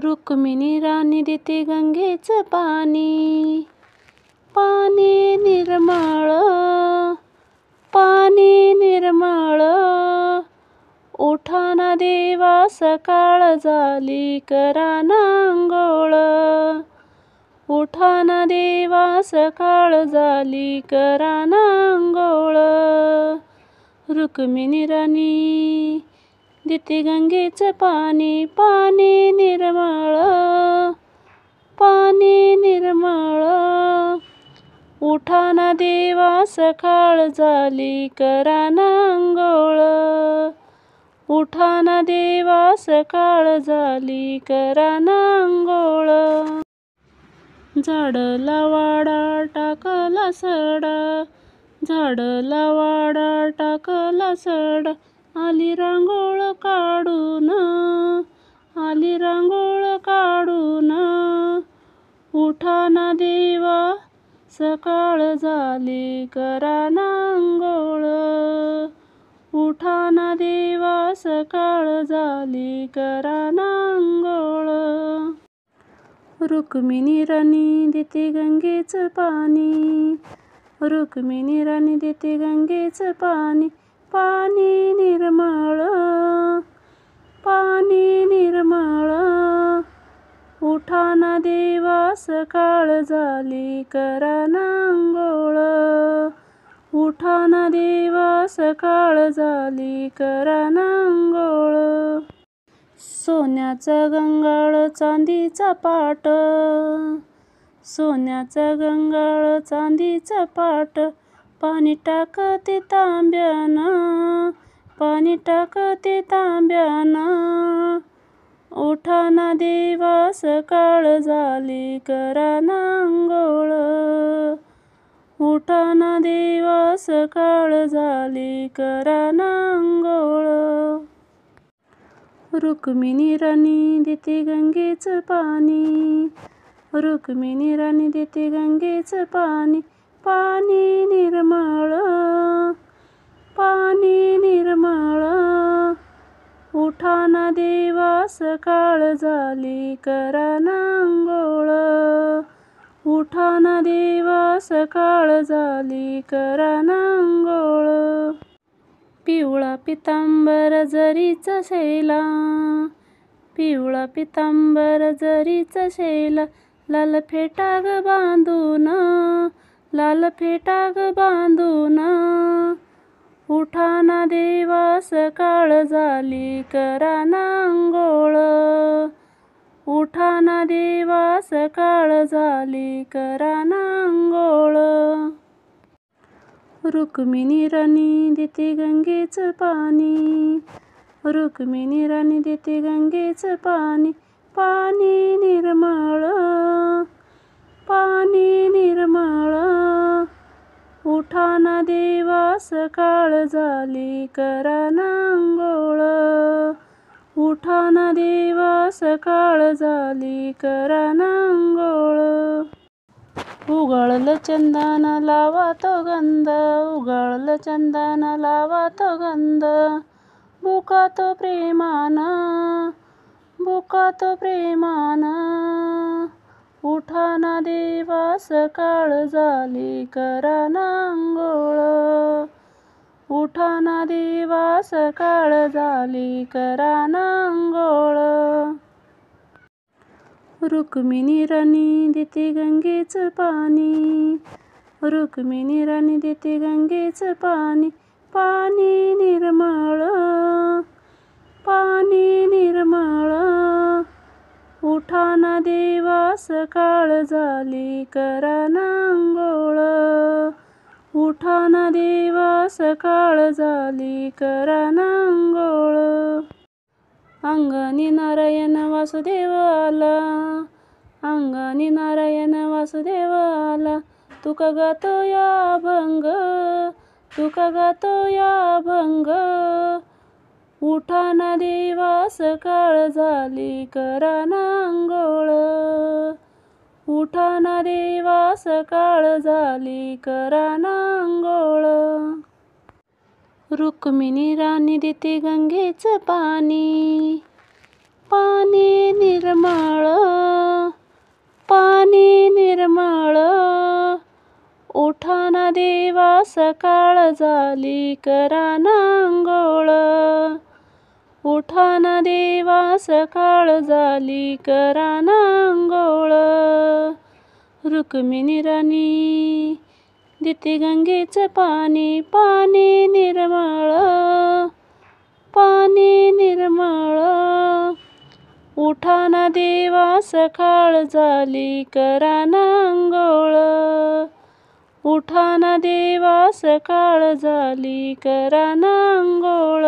रुक्मिणी राणी देते गंगेचं पाणी, पाणी निर्मळ, पाणी निर्मळ. उठा ना देवा सकाळ झाली, करा ना अंघोळ. उठा ना देवा सकाळ झाली, करा ना अंघोळ. रुक्मिणी राणी देते गंगेचं पाणी, पाणी निर्मळ, पाणी निर्मळ. उठा ना देवा सकाळ झाली, करा ना अंघोळ. उठा ना देवा सकाळ झाली, करा ना अंघोळ. झाडला वाडा टाकला सडा, झाडला वाडा टाकला सडा. आली रांगोळ काढून, आली रांगोळ काढून. उठा ना देवा सकाळ झाली, करा ना अंघोळ. उठा ना देवा सकाळ झाली, करा ना अंघोळ. रुक्मिणी राणी देते गंगेचं पाणी, रुक्मिणी राणी देते गंगेचं पाणी, पाणी निर्मळ, पाणी निर्मळ. उठा ना देवा सकाळ झाली, करा ना अंघोळ. उठा ना देवा सकाळ झाली, करा ना अंघोळ. सोन्याचा गंगाळ चांदीचा पाट, सोन्याचा गंगाळ चांदीचा पाट. पाणी टाकते तांब्यानं, पाणी टाकते तांब्यानं. उठा ना देवा सकाळ झाली, करा ना अंघोळ. उठा ना देवा सकाळ झाली, करा ना अंघोळ. रुक्मिणी राणी देते गंगेचं पाणी, रुक्मिणी राणी देते गंगेचं पाणी, पाणी निर्मळ, पाणी निर्मळ. उठा ना देवा सकाळ झाली, करा ना अंघोळ. उठा ना देवा सकाळ झाली, करा ना अंघोळ. पिवळा पितांबर जरीचा शैला, पिवळा पितांबर जरीचा शैला. लाल फेटा ग बांधून, लाल फेटा ग बांधून. उठा ना देवा सकाळ झाली, करा ना अंघोळ. उठा ना देवा सकाळ झाली, करा ना अंघोळ. रुक्मिणी राणी देते गंगेचं पाणी, रुक्मिणी राणी देते गंगेचं पाणी, पाणी निर्मळ, पाणी निर्मळ. उठा ना देवा सकाळ झाली, करा ना अंघोळ. उठा ना देवा सकाळ झाली, करा ना अंघोळ. उगाळलं चंदन लावा तो गंध, उगाळलं चंदन लावा तो गंध. बुका तो प्रेमानं, बुका तो प्रेमानं. उठा ना देवा सकाळ झाली, करा ना अंघोळ. उठा ना देवा सकाळ झाली, करा ना अंघोळ. रुक्मिणी राणी देते गंगेचं पाणी, रुक्मिणी राणी देते गंगेचं पाणी, पाणी निर्मळ, पाणी निर्मळ. उठा ना देवा सकाळ झाली, करा ना अंघोळ. उठा ना देवा सकाळ झाली, करा ना अंघोळ. अंगणी नारायण वासुदेव आला, अंगणी नारायण वासुदेव आला. तुका गातो या अभंग, तुका गातो या अभंग. उठा ना देवा सकाळ झाली, करा ना अंघोळ. उठा ना देवा सकाळ झाली, करा ना अंघोळ. रुक्मिणी राणी देते गंगेचं पाणी, पाणी निर्मळ, सकाळ झाली करा ना अंघोळ. उठा ना देवा सकाळ झाली करा ना अंघोळ. रुक्मिणी राणी देते गंगेचं पाणी, पाणी निर्मळ, पाणी निर्मळ. उठा ना देवा सकाळ झाली करा ना अंघोळ. उठा ना देवा सकाळ झाली करा ना अंघोळ.